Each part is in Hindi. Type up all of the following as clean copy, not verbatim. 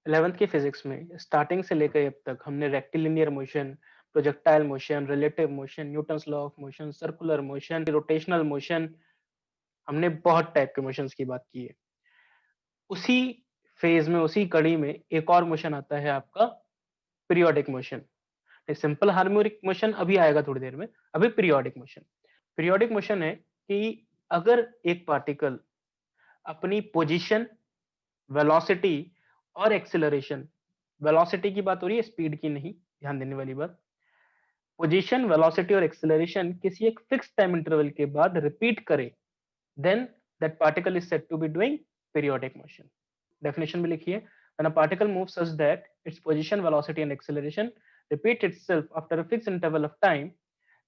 11th की फिजिक्स में स्टार्टिंग से लेकर अब तक हमने rectilinear motion, projectile motion, relative motion, Newton's law of motion, circular motion, rotational motion, हमने बहुत टाइप के मोशंस की बात की है। उसी फेज में, उसी कड़ी में एक और मोशन आता है आपका periodic motion. Simple harmonic motion अभी आएगा थोड़ी देर में, अभी पीरियोडिक मोशन। पीरियोडिक मोशन है कि अगर एक पार्टिकल अपनी पोजीशन, वेलोसिटी और एक्सेलरेशन, वेलोसिटी की बात हो रही है, स्पीड की नहीं, ध्यान देने वाली बात। पोजीशन, वेलोसिटी और एक्सेलरेशन किसी एक फिक्स टाइम इंटरवल के बाद रिपीट करे, then that particle is said to be doing periodic motion. Definition में लिखिए, when a particle moves such that its position, velocity and acceleration repeat itself after a fixed interval of time,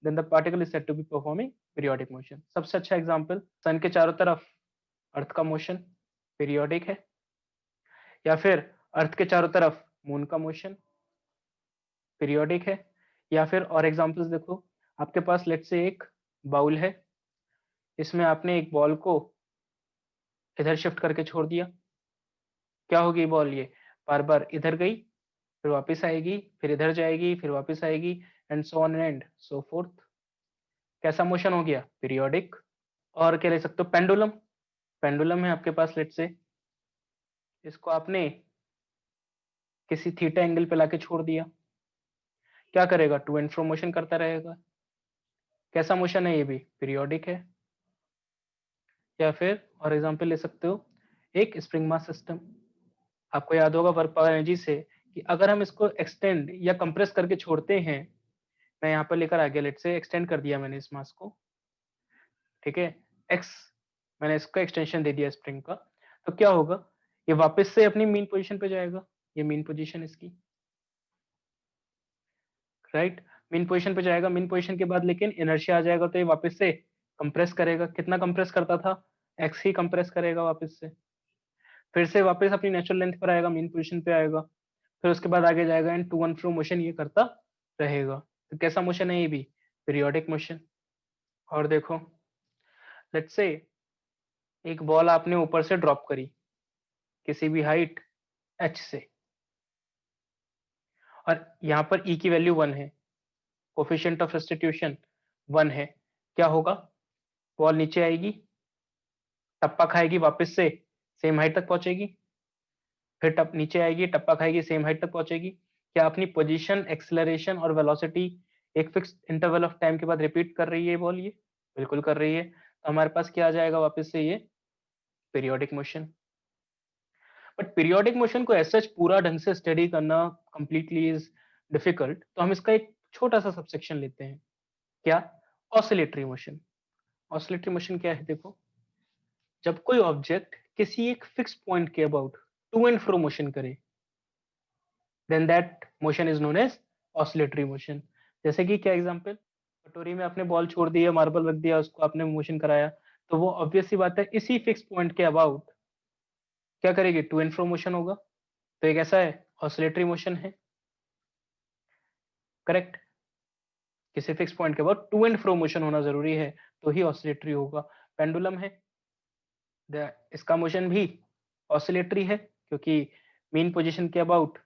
then the particle is said to be performing periodic motion. सबसे अच्छा एग्जांपल, सन के चारों तरफ अर्थ का मोशन पीरियोडिक है, या फिर अर्थ के चारों तरफ मून का मोशन पीरियोडिक है, या फिर और एग्जांपल्स देखो, आपके पास लेट्स से एक बाउल है, इसमें आपने एक बॉल को इधर शिफ्ट करके छोड़ दिया, क्या होगी बॉल ये? बार-बार इधर गई, फिर वापस आएगी, फिर इधर जाएगी, फिर वापस आएगी and so on and so fourth. कैसा मोशन हो गया? पीरियोडिक। और क्या ले सकते हो? पेंडुलम। पेंडुलम है आपके पास लेट्स से, इसको आपने किसी थीटा एंगल पे लाके छोड़ दिया, क्या करेगा? टू एंड फ्रो मोशन करता रहेगा। कैसा मोशन है ये भी? पीरियोडिक है। या फिर और एग्जांपल ले सकते हो, एक स्प्रिंग मास सिस्टम। आपको याद होगा वर्क पावर एनर्जी से कि अगर हम इसको एक्सटेंड या कंप्रेस करके छोड़ते हैं, मैं यहाँ पर लेकर आ गया, लेट से एक्सटेंड कर दिया मैंने इस मास को, ठीक है, एक्स, मैंने इसका एक्सटेंशन दे दिया स्प्रिंग का, तो क्या होगा? ये वापस से अपनी मीन पोजीशन पे जाएगा, ये मीन पोजीशन इसकी, राइट, मीन पोजीशन पे जाएगा, मीन पोजीशन के बाद लेकिन इनर्शिया आ जाएगा, तो ये वापस से कंप्रेस करेगा। कितना कंप्रेस करता था? एक्स ही कंप्रेस करेगा वापस से, फिर से वापस अपनी नेचुरल लेंथ पर आएगा, मीन पोजीशन पे आएगा, फिर उसके बाद आगे जाएगा and to and fro motion ये करता रहेगा। तो कैसा मोशन है ये भी? Periodic motion. और देखो, लेट्स से एक बॉल आपने ऊपर से ड्रॉप करी किसी भी हाइट h से, और यहाँ पर e की वैल्यू 1 है, कोफिशिएंट ऑफ सब्स्टिट्यूशन 1 है, क्या होगा? बॉल नीचे आएगी, टप्पा खाएगी, वापस से सेम हाइट तक पहुंचेगी, फिर टप नीचे आएगी, टप्पा खाएगी, सेम हाइट तक पहुंचेगी। क्या अपनी पोजीशन, एक्सेलरेशन और वेलोसिटी एक फिक्स इंटरवल ऑफ टाइम के बाद रिपीट कर रही है बॉल ये? बिल्कुल कर रही है। तो हमारे पास क्या आ जाएगा वापस से? ये periodic motion. But periodic motion को एज सच पूरा ढंग से स्टडी करना कंप्लीटली इज डिफिकल्ट, तो हम इसका एक छोटा सा सबसेक्शन लेते हैं। क्या? Oscillatory motion. ऑसिलेटरी मोशन क्या है? देखो, जब कोई ऑब्जेक्ट किसी एक फिक्स पॉइंट के about to and fro motion करे, then that motion is known as oscillatory motion. जैसे कि क्या एग्जांपल? कटोरी में आपने बॉल छोड़ दी है, मार्बल रख दिया, उसको आपने मोशन कराया, तो वो ऑब्वियस सी बात है इसी फिक्स पॉइंट के अबाउट क्या करेगी? टू एंड फ्रो मोशन होगा। तो एक ऐसा है, ऑसिलेटरी मोशन है, करेक्ट। किसी फिक्स पॉइंट के बाद टू एंड फ्रो मोशन होना जरूरी है, तो ही ऑसिलेटरी होगा। पेंडुलम है, इसका मोशन भी ऑसिलेटरी है, क्योंकि मीन पोजीशन के अबाउट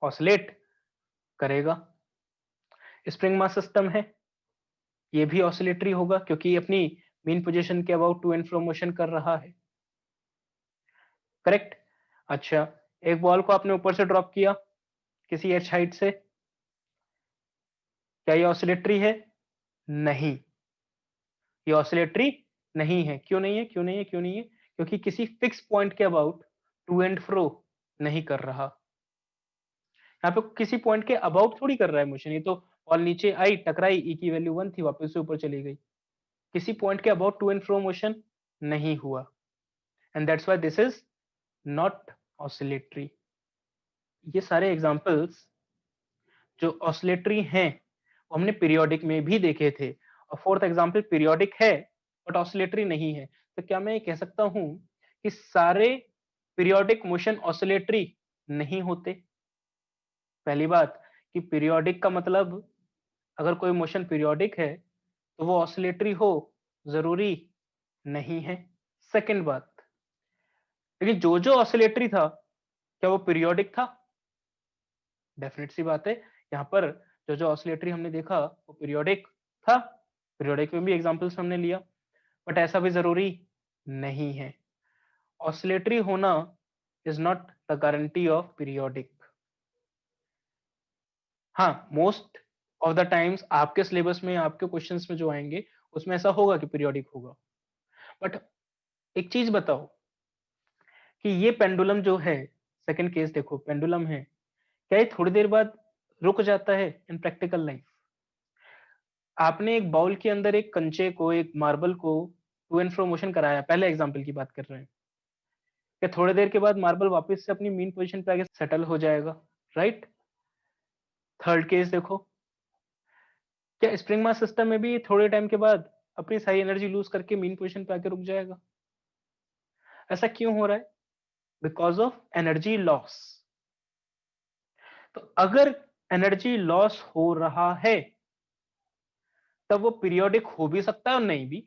ऑसिलेट करेगा। स्प्रिंग मास सिस्टम है, ये भी ऑसिलेटरी होगा, क्योंकि अपनी मीन पोजीशन के about to and fro motion कर रहा है, करेक्ट। अच्छा, एक बॉल को आपने ऊपर से ड्रॉप किया किसी एच हाइट से, क्या ये ऑसिलेटरी है? नहीं, ये ऑसिलेटरी नहीं है। क्यों नहीं है? क्यों नहीं है? क्यों नहीं है? क्योंकि किसी फिक्स पॉइंट के अबाउट टू एंड फ्रो नहीं कर रहा। यहाँ पे किसी पॉइंट के अबाउट थोड़ी कर रहा है मोशन, ये तो बॉल नीचे आई, टकराई, ई की वैल्यू 1 थी, वापस से ऊपर चली गई। किसी पॉइंट के about to and fro motion नहीं हुआ, and that's why this is not oscillatory. ये सारे एग्जांपल्स जो ऑसिलेटरी हैं, वो हमने पीरियोडिक में भी देखे थे। और फोर्थ एग्जांपल पीरियोडिक है बट ऑसिलेटरी नहीं है, तो क्या मैं ये कह सकता हूं कि सारे पीरियोडिक मोशन ऑसिलेटरी नहीं होते? पहली बात कि पीरियोडिक का मतलब, अगर कोई मोशन पीरियोडिक है तो वो ऑसिलेटरी हो जरूरी नहीं है। सेकंड बात, लेकिन जो जो ऑसिलेटरी था क्या वो पीरियोडिक था? डेफिनेट सी बात है, यहाँ पर जो ऑसिलेटरी हमने देखा वो पीरियोडिक था। पीरियोडिक में भी एग्जांपल्स हमने लिया, बट ऐसा भी जरूरी नहीं है। ऑसिलेटरी होना is not the guarantee of periodic. हाँ, मोस्ट ऑफ द टाइम्स आपके सिलेबस में, आपके क्वेश्चंस में जो आएंगे उसमें ऐसा होगा कि पीरियोडिक होगा। बट एक चीज बताओ कि ये पेंडुलम जो है, सेकंड केस देखो, पेंडुलम है, क्या ये थोड़ी देर बाद रुक जाता है इन प्रैक्टिकल लाइफ? आपने एक बाउल के अंदर एक कंचे को, एक मार्बल को टू एंड फ्रो मोशन कराया, पहले एग्जांपल की बात कर रहे हैं, क्या थोड़ी देर के बाद मार्बल वापस से अपनी मीन पोजीशन पे आके सेटल हो जाएगा? राइट। थर्ड केस देखो, क्या स्प्रिंग मास सिस्टम में भी थोड़े टाइम के बाद अपनी सारी एनर्जी लूज करके मीन पोजीशन पे आके रुक जाएगा? ऐसा क्यों हो रहा है? Because of energy loss. तो अगर एनर्जी लॉस हो रहा है तब वो पीरियोडिक हो भी सकता है और नहीं भी।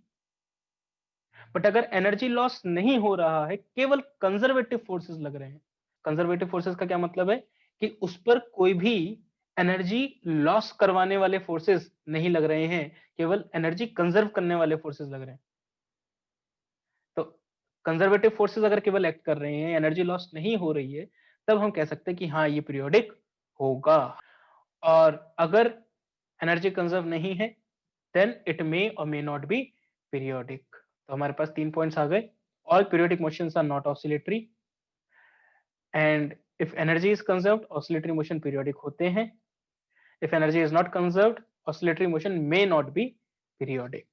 बट अगर एनर्जी लॉस नहीं हो रहा है, केवल कंजर्वेटिव फोर्सेस लग रहे हैं। कंजर्वेटिव फोर्सेस का क्या मतलब है कि उस पर कोई भी एनर्जी लॉस करवाने वाले फोर्सेस नहीं लग रहे हैं, केवल एनर्जी कंजर्व करने वाले फोर्सेस लग रहे हैं। तो कंजर्वेटिव फोर्सेस अगर केवल एक्ट कर रहे हैं, एनर्जी लॉस नहीं हो रही है, तब हम कह सकते हैं कि हाँ, ये पीरियोडिक होगा। और अगर एनर्जी कंजर्व नहीं है, देन इट मे और मे नॉट बी पीरियोडिक। तो हमारे पास 3 पॉइंट्स आ गए। All periodic motions are not oscillatory, and if energy is conserved, oscillatory motion periodic होते हैं। If energy is not conserved, oscillatory motion may not be periodic.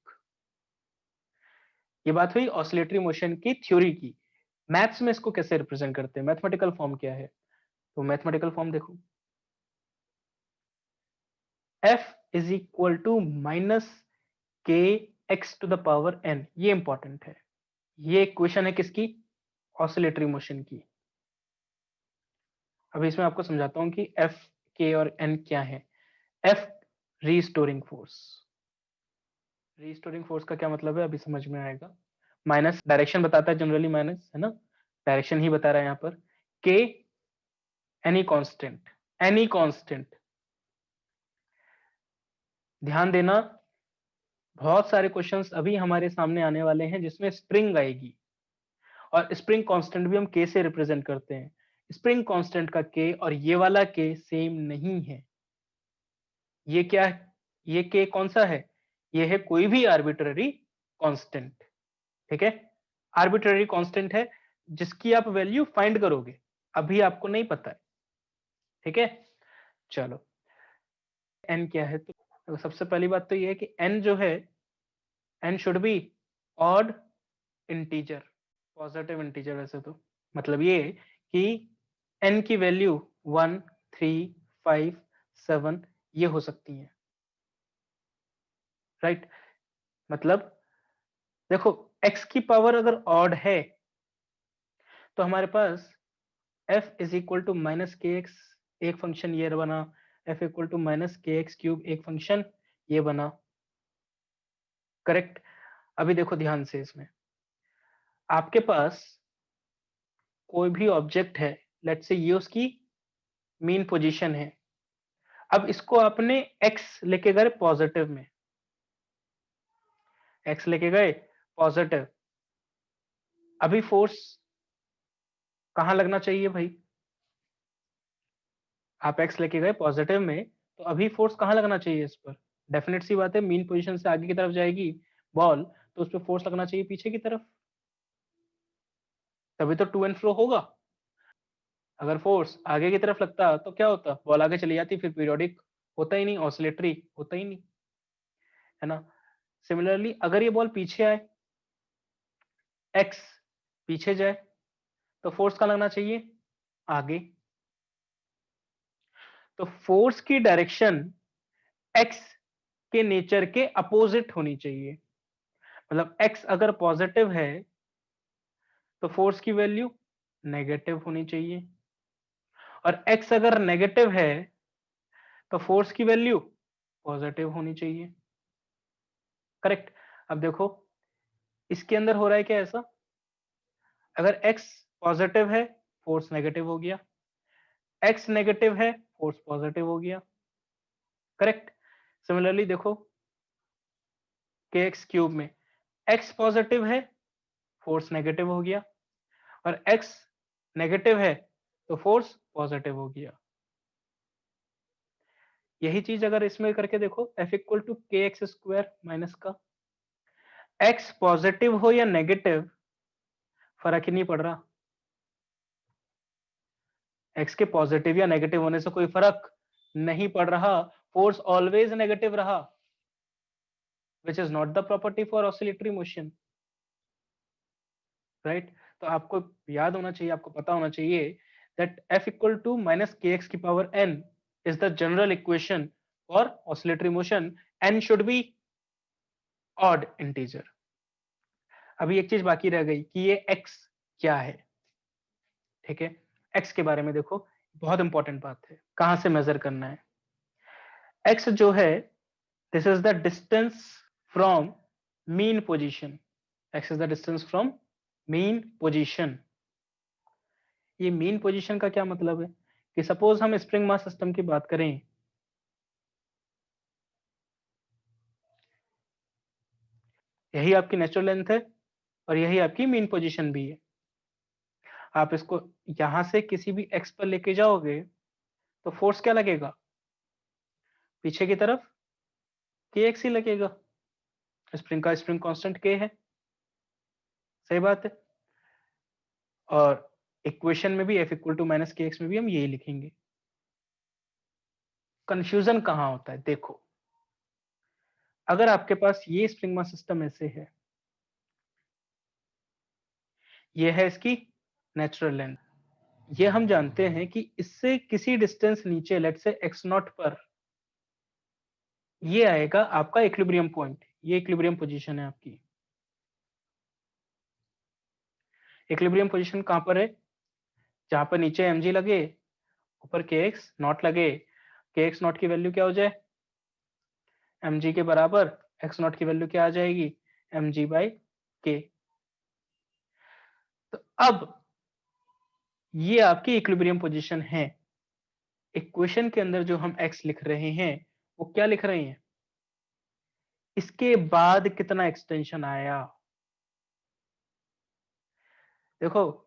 ये बात हुई ऑसिलेटरी मोशन की थ्योरी की। मैथ्स में इसको कैसे रिप्रेजेंट करते हैं, मैथमेटिकल फॉर्म क्या है? तो मैथमेटिकल फॉर्म देखो, F is equal to minus k x to the power n। ये इंपॉर्टेंट है। ये इक्वेशन है किसकी? ऑसिलेटरी मोशन की। अभी इसमें आपको समझाता हूं कि F, K और N क्या है। F restoring force. Restoring force का क्या मतलब है अभी समझ में आएगा। माइनस डायरेक्शन बताता है जनरली, माइनस है ना, डायरेक्शन ही बता रहा है यहाँ पर। K any constant, any constant. ध्यान देना, बहुत सारे क्वेश्चंस अभी हमारे सामने आने वाले हैं जिसमें स्प्रिंग आएगी, और स्प्रिंग कांस्टेंट भी हम के से रिप्रेजेंट करते हैं। स्प्रिंग कांस्टेंट का के और ये वाला के सेम नहीं है। ये क्या है? ये के कौन सा है? ये है कोई भी आर्बिट्ररी कांस्टेंट। ठीक है, आर्बिट्ररी कांस्टेंट है जिसकी आप वैल्यू फाइंड करोगे, अभी आपको नहीं पता है। ठीक है, चलो एन क्या है? तो सबसे पहली बात तो ये है कि एन जो है, n should be odd integer, positive integer. वैसे तो मतलब ये कि n की वैल्यू 1, 3, 5, 7 ये हो सकती है। राइट, मतलब देखो, x की पावर अगर ऑड है तो हमारे पास f is equal to minus k x एक फंक्शन ये बना, f equal to minus k x cube एक फंक्शन ये बना। करेक्ट। अभी देखो ध्यान से, इसमें आपके पास कोई भी ऑब्जेक्ट है, लेट्स से ये उसकी मीन पोजीशन है। अब इसको आपने x लेके गए पॉजिटिव में, x लेके गए पॉजिटिव। अभी फोर्स कहां लगना चाहिए भाई? आप x लेके गए पॉजिटिव में, तो अभी फोर्स कहां लगना चाहिए इस पर? डेफिनेट सी बात है, मीन पोजीशन से आगे की तरफ जाएगी बॉल, तो उस पर फोर्स लगना चाहिए पीछे की तरफ, तभी तो टू एंड फ्रो होगा। अगर फोर्स आगे की तरफ लगता तो क्या होता? बॉल आगे चली जाती, फिर पीरियोडिक होता ही नहीं, ऑसिलेटरी होता ही नहीं, है ना। सिमिलरली अगर ये बॉल पीछे आए, एक्स पीछे जाए, तो फोर्स कहां लगना चाहिए? आगे। तो फोर्स की डायरेक्शन एक्स के नेचर के अपोजिट होनी चाहिए। मतलब एक्स अगर पॉजिटिव है तो फोर्स की वैल्यू नेगेटिव होनी चाहिए, और एक्स अगर नेगेटिव है तो फोर्स की वैल्यू पॉजिटिव होनी चाहिए। करेक्ट। अब देखो, इसके अंदर हो रहा है क्या ऐसा? अगर एक्स पॉजिटिव है, फोर्स नेगेटिव हो गया। x नेगेटिव है, फोर्स पॉजिटिव हो गया, करेक्ट। सिमिलरली देखो kx क्यूब में x पॉजिटिव है, फोर्स नेगेटिव हो गया, और x नेगेटिव है तो फोर्स पॉजिटिव हो गया। यही चीज अगर इसमें करके देखो, F इक्वल टू के एक्स स्क्वायर माइनस का, x पॉजिटिव हो या नेगेटिव फर्क ही नहीं पड़ रहा, x के पॉजिटिव या नेगेटिव होने से कोई फर्क नहीं पड़ रहा, फोर्स ऑलवेज नेगेटिव रहा, which is not the property for oscillatory motion, right? तो आपको याद होना चाहिए, आपको पता होना चाहिए that F equal to minus kx की power n is the general equation for oscillatory motion. n should be odd integer. अभी एक चीज बाकी रह गई कि ये x क्या है, ठीक है। x के बारे में देखो, बहुत इंपॉर्टेंट बात है, कहां से मेजर करना है। x जो है, this is the distance from mean position. x is the distance from mean position. ये मीन पोजीशन का क्या मतलब है कि सपोज हम स्प्रिंग मास सिस्टम की बात करें, यही आपकी नेचुरल लेंथ है और यही आपकी मीन पोजीशन भी है। आप इसको यहां से किसी भी एक्स पर लेके जाओगे तो फोर्स क्या लगेगा, पीछे की तरफ के एक्स ही लगेगा, स्प्रिंग का स्प्रिंग कांस्टेंट के है, सही बात है। और इक्वेशन में भी F equal to minus k x में भी हम यही लिखेंगे। कंफ्यूजन कहां होता है, देखो अगर आपके पास ये स्प्रिंग मास सिस्टम ऐसे है, ये है इसकी नेचुरल लेंथ, ये हम जानते हैं कि इससे किसी डिस्टेंस नीचे, लेट से एक्स नॉट पर, ये आएगा आपका इक्विलिब्रियम पॉइंट, ये इक्विलिब्रियम पोजीशन है आपकी। इक्विलिब्रियम पोजीशन कहां पर है, जहां पर नीचे mg लगे, ऊपर kx नॉट लगे, kx नॉट की वैल्यू क्या हो जाए, mg के बराबर, x नॉट की वैल्यू क्या आ जाएगी, mg बाई k। तो अब ये आपकी इक्विलिब्रियम पोजीशन है। इक्वेशन के अंदर जो हम x लिख रहे हैं वो क्या लिख रहे हैं, इसके बाद कितना एक्सटेंशन आया। देखो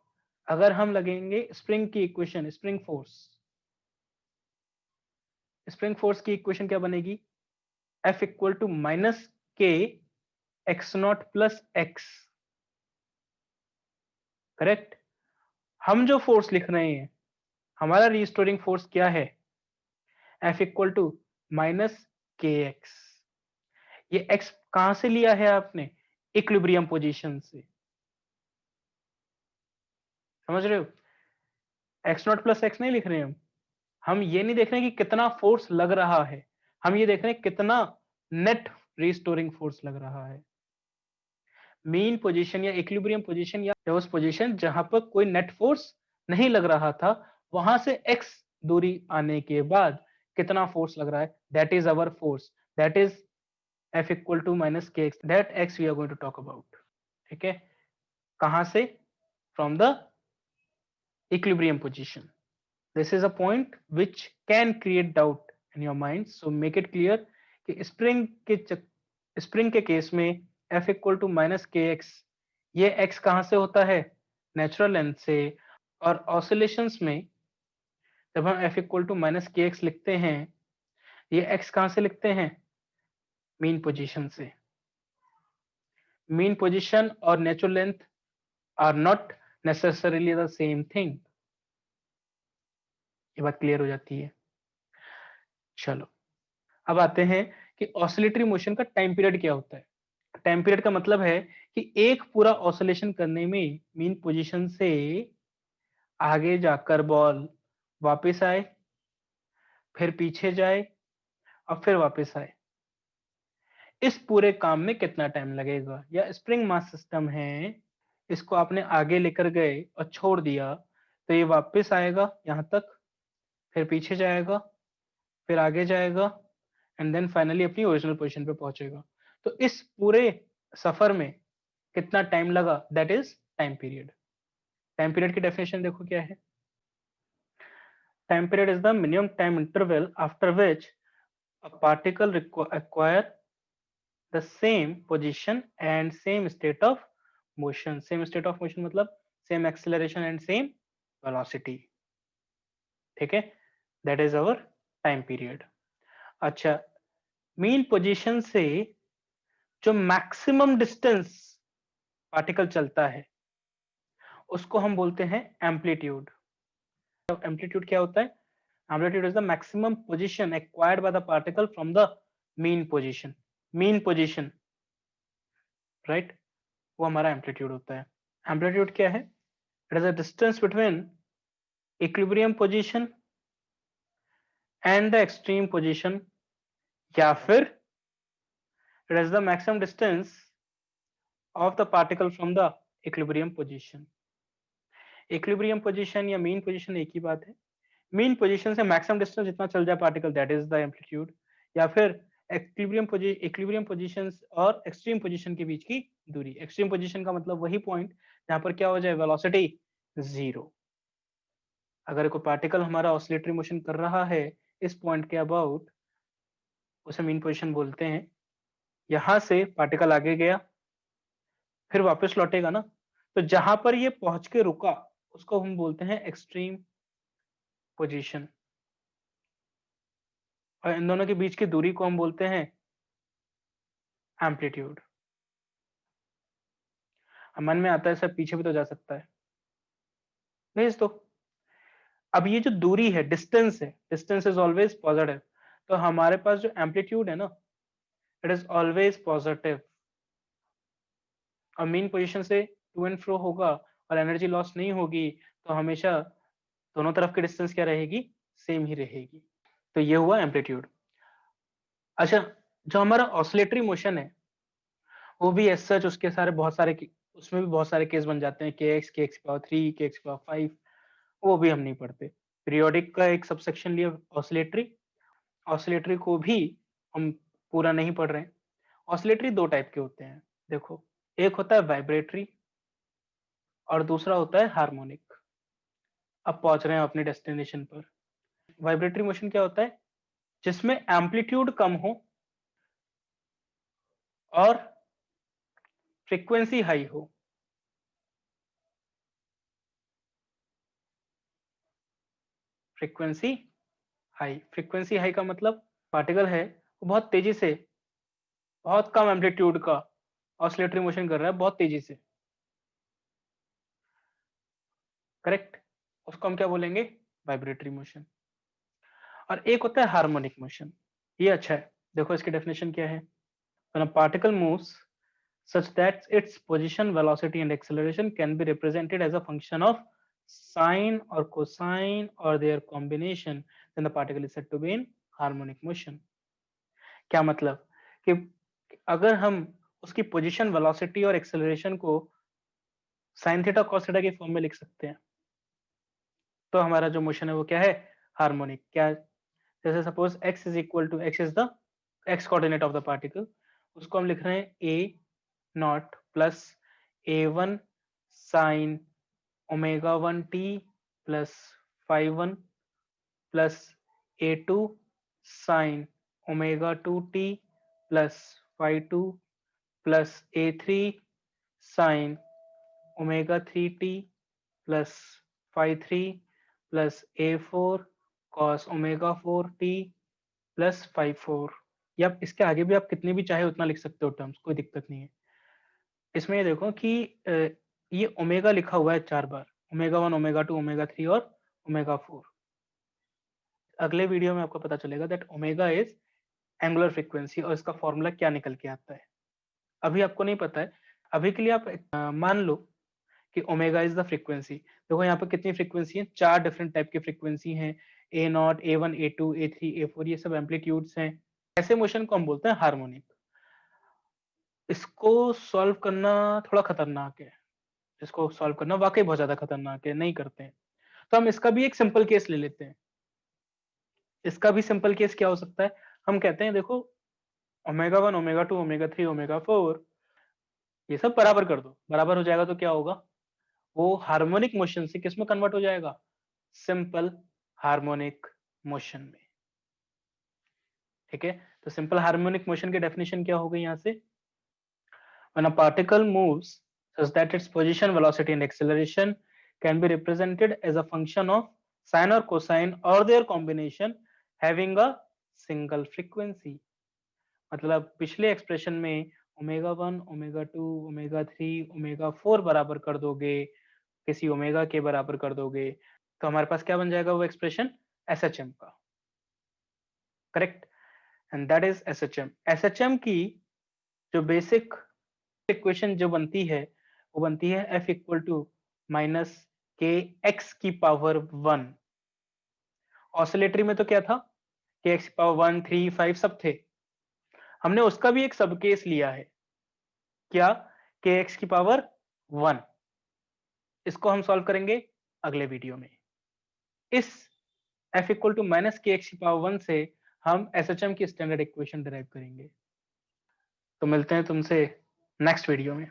अगर हम लगेंगे स्प्रिंग की इक्वेशन, स्प्रिंग फोर्स की इक्वेशन क्या बनेगी, F equal to minus k x not plus x, correct. हम जो फोर्स लिख रहे हैं, हमारा रिस्टोरिंग फोर्स क्या है, F equal to minus k x. ये x कहां से लिया है आपने, इक्विलिब्रियम पोजीशन से, समझ रहे हो। एक्स नॉट प्लस एक्स नहीं लिख रहे हैं हम ये नहीं देख रहे हैं कि कितना फोर्स लग रहा है, हम ये देख रहे हैं कितना नेट रिस्टोरिंग फोर्स लग रहा है। मीन पोजीशन या इक्विलिब्रियम पोजीशन या उस पोजीशन जहां पर कोई नेट फोर्स नहीं लग रहा था, वहां से x दूरी आने के बाद कितना फोर्स लग रहा है, that is our force, that is F equal to minus k x, that x we are going to talk about, ठीक है। कहां से, from the equilibrium position. This is a point which can create doubt in your mind, so make it clear कि स्प्रिंग के केस में F equal to minus k x, ये x कहां से होता है, नेचुरल लेंथ से, और ऑसिलेशंस में जब हम F equal to minus k x लिखते हैं, ये x कहां से लिखते हैं, मीन पोजीशन से। मीन पोजीशन और natural length are not necessarily the same thing, ये बात क्लियर हो जाती है। चलो अब आते हैं कि ऑसिलेटरी मोशन का टाइम पीरियड क्या होता है। टाइम पीरियड का मतलब है कि एक पूरा ऑसिलेशन करने में मीन पोजीशन से आगे जाकर बॉल वापस आए, फिर पीछे जाए और फिर वापस आए, इस पूरे काम में कितना टाइम लगेगा। या स्प्रिंग मास सिस्टम है, इसको आपने आगे लेकर गए और छोड़ दिया तो ये वापस आएगा यहां तक, फिर पीछे जाएगा, फिर आगे जाएगा, एंड देन फाइनली अपनी ओरिजिनल पोजीशन पे पहुंचेगा। तो इस पूरे सफर में कितना टाइम लगा, that is time period. Time period की डेफिनेशन देखो क्या है, Time period is the minimum time interval after which a particle acquire the same position and same state of motion. Same state of motion मतलब same acceleration and same velocity. ठीक है, that is our time period. अच्छा, mean position से जो मैक्सिमम डिस्टेंस पार्टिकल चलता है उसको हम बोलते हैं एम्पलीट्यूड. एम्पलीट्यूड क्या होता है? Amplitude is the maximum position acquired by the particle from the mean position. Mean position, right, वो हमारा एम्पलीट्यूड होता है. एम्पलीट्यूड क्या है? It is the distance between equilibrium position and the extreme position, या फिर it is the maximum distance of the particle from the equilibrium position. Equilibrium position या मीन पोजीशन एक ही बात है. मीन पोजीशन से मैक्सिमम डिस्टेंस जितना चल जाए particle, that is the amplitude. या फिर इक्विलिब्रियम पोजीशन और एक्सट्रीम पोजीशन के बीच की दूरी. एक्सट्रीम पोजीशन का मतलब वही पॉइंट जहां पर क्या हो जाए, वेलोसिटी जीरो. अगर कोई पार्टिकल हमारा ऑसिलेटरी मोशन कर रहा है इस पॉइंट के अबाउट, उसे मीन पोजीशन बोलते हैं. यहां से पार्टिकल आगे गया, फिर वापस लौटेगा ना, तो जहां पर ये पहुंच के रुका उसको हम बोलते हैं एक्सट्रीम पोजीशन. और इन दोनों के बीच की दूरी को हम बोलते हैं एम्पलीट्यूड. मन में आता है सर पीछे भी तो जा सकता है, भेज दो. अब ये जो दूरी है, डिस्टेंस है, डिस्टेंस इज ऑलवेज पॉजिटिव. तो हमारे पास जो एम्पलीट्यूड है ना, इट इज ऑलवेज पॉजिटिव. और मीन पोजीशन से टू एंड फ्रो होगा और एनर्जी लॉस नहीं होगी, तो हमेशा दोनों तरफ की डिस्टेंस क्या रहेगी, सेम ही रहेगी. तो ये हुआ एम्पलीट्यूड. अच्छा, जो हमारा ऑसिलेटरी मोशन है वो भी एज सच उसके सारे बहुत सारे उसमें भी बहुत सारे केस बन जाते हैं, के एक्स पावर 3, के एक्स पावर 5, वो भी हम नहीं पढ़ते. पीरियोडिक का एक सबसेक्शन लिया ऑसिलेटरी. ऑसिलेटरी को भी हम पूरा नहीं पढ़ रहे हैं. ऑसिलेटरी दो टाइप के होते हैं, देखो. एक होता है वाइब्रेटरी और दूसरा होता है हार्मोनिक. अब पहुंच रहे हैं अपने डेस्टिनेशन पर. वाइब्रेटरी मोशन क्या होता है? जिसमें एम्पलीट्यूड कम हो और फ्रीक्वेंसी हाई हो. Frequency high. फ्रीक्वेंसी हाई का मतलब पार्टिकल है वो बहुत तेजी से, बहुत कम एम्पलीट्यूड का ऑसिलेटरी मोशन कर रहा है, बहुत तेजी से. करेक्ट. उसको हम क्या बोलेंगे? Vibratory motion. और एक होता है हार्मोनिक मोशन. ये अच्छा है, देखो इसकी डेफिनेशन क्या है. When a particle moves such that its position, velocity and acceleration can be represented as a function of sine or cosine or their combination, then the particle is said to be in harmonic motion. क्या मतलब कि अगर हम उसकी पोजीशन, वेलोसिटी और एक्सेलरेशन को साइन थीटा कॉस थीटा की फॉर्म में लिख सकते हैं, तो हमारा जो मोशन है वो क्या है? हार्मोनिक. क्या? जैसे suppose x is equal to, x is the x coordinate of the particle, उसको हम लिख रहे हैं a not plus a1 sine omega 1 t plus phi 1 plus a2 sine omega 2 t plus phi 2 plus a3 sine omega 3 t plus phi 3 plus a4 cos omega 4 t plus phi 4. या इसके आगे भी आप कितने भी चाहे उतना लिख सकते हो टर्म्स, कोई दिक्कत नहीं है. इसमें ये देखो कि ये ओमेगा लिखा हुआ है 4 बार, ओमेगा 1, ओमेगा 2, ओमेगा 3 और ओमेगा 4. अगले वीडियो में आपको पता चलेगा that omega is angular frequency और इसका फॉर्मूला क्या निकल के आता है. अभी आपको नहीं पता है. अभी के लिए आप मान लो कि ओमेगा इज द फ्रीक्वेंसी. देखो यहाँ पे कितनी फ्रीक्वेंसी है, 4 डिफरेंट टाइप की फ्रीक्वेंसी हैं. ए नॉट, ए1, ए2, ए3, ए4, ये सब एम्पलीट्यूड्स हैं. ऐसे मोशन को हम बोलते हैं हार्मोनिक. इसको सॉल्व करना थोड़ा खतरनाक है. इसको सॉल्व करना वाकई बहुत ज्यादा खतरनाक है, नहीं करते हैं. तो हम इसका भी एक सिंपल केस ले लेते हैं. इसका भी सिंपल केस क्या हो सकता है? हम कहते हैं देखो ओमेगा 1, ओमेगा 2, ओमेगा 3, ओमेगा 4 ये सब बराबर कर दो. बराबर हो जाएगा तो क्या होगा? वो हार्मोनिक मोशन से किस में कन्वर्ट हो जाएगा? सिंपल हार्मोनिक मोशन में। ठीक है, तो सिंपल हार्मोनिक मोशन की डेफिनेशन क्या हो गई यहाँ से? When a particle moves such that its position, velocity and acceleration can be represented as a function of sine or cosine or their combination having a single frequency। मतलब पिछले एक्सप्रेशन में ओमेगा 1, ओमेगा 2, ओमेगा 3, ओमेगा 4 बराबर कर दोगे, किसी ओमेगा के बराबर कर दोगे, तो हमारे पास क्या बन जाएगा वो एक्सप्रेशन? एसएचएम का। Correct, and that is SHM. SHM की जो बेसिक इक्वेशन जो बनती है वो बनती है F equal to minus k x की पावर 1। ऑसिलेटरी में तो क्या था? के एक्स की पावर 1, 3, 5 सब थे। हमने उसका भी एक सब केस लिया है। क्या? के एक्स की पावर 1। इसको हम सॉल्व करेंगे अगले वीडियो में। इस F equal to minus k x की पावर 1 से हम एसएचएम की स्टैंडर्ड इक्वेशन डिराइव करेंगे। तो मिलते हैं तुमसे नेक्स्ट वीडियो में।